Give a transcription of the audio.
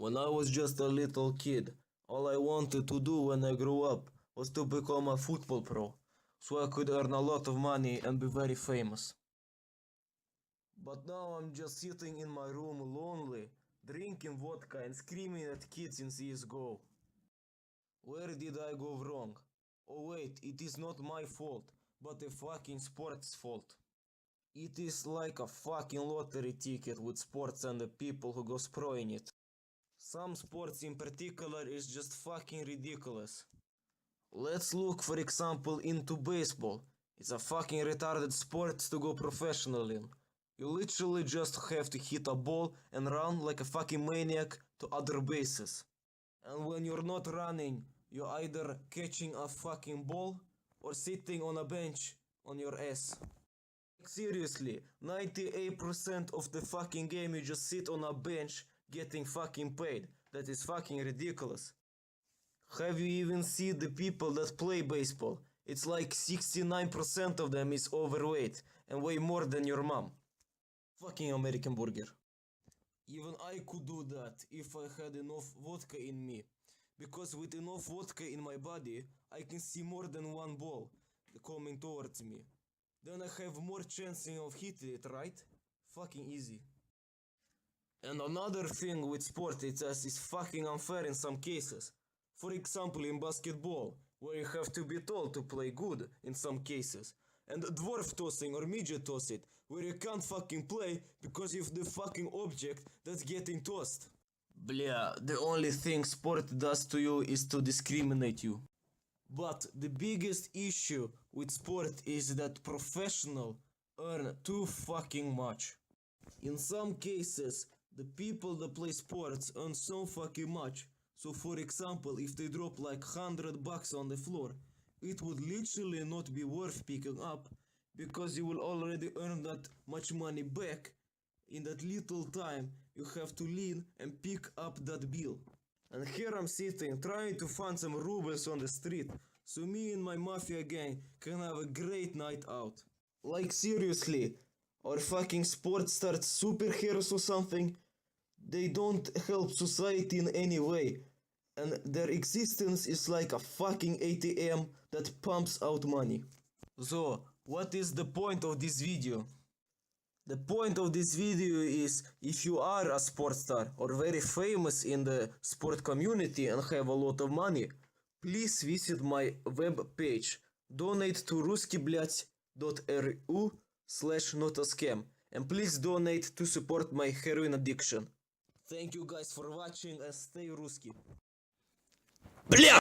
When I was just a little kid, all I wanted to do when I grew up was to become a football pro, so I could earn a lot of money and be very famous. But now I'm just sitting in my room lonely, drinking vodka and screaming at kids in CSGO. Where did I go wrong? Oh wait, it is not my fault, but a fucking sport's fault. It is like a fucking lottery ticket with sports and the people who goes pro in it. Some sports in particular is just fucking ridiculous. Let's look for example into baseball. It's a fucking retarded sport to go professional in. You literally just have to hit a ball and run like a fucking maniac to other bases. And when you're not running, you're either catching a fucking ball or sitting on a bench on your ass. Like seriously, 98% of the fucking game you just sit on a bench getting fucking paid. That is fucking ridiculous. Have you even seen the people that play baseball? It's like 69% of them is overweight and way more than your mom. Fucking American burger. Even I could do that if I had enough vodka in me. Because with enough vodka in my body, I can see more than one ball coming towards me. Then I have more chance of hitting it, right? Fucking easy. And another thing with sport is fucking unfair in some cases. For example, in basketball, where you have to be told to play good in some cases. And dwarf tossing or midget tossing, where you can't fucking play because of the fucking object that's getting tossed. Bля, the only thing sport does to you is to discriminate you. But the biggest issue with sport is that professionals earn too fucking much. In some cases, the people that play sports earn so fucking much. So for example, if they drop like $100 on the floor, it would literally not be worth picking up because you will already earn that much money back in that little time you have to lean and pick up that bill. And here I'm sitting trying to find some rubles on the street so me and my mafia gang can have a great night out. Like seriously, our fucking sports stars superheroes or something? They don't help society in any way. And their existence is like a fucking ATM that pumps out money. So, what is the point of this video? The point of this video is if you are a sports star or very famous in the sport community and have a lot of money, please visit my web page donate to ruskiblyat.ru/notascam and please donate to support my heroin addiction. Thank you guys for watching and stay Ruski. Бля!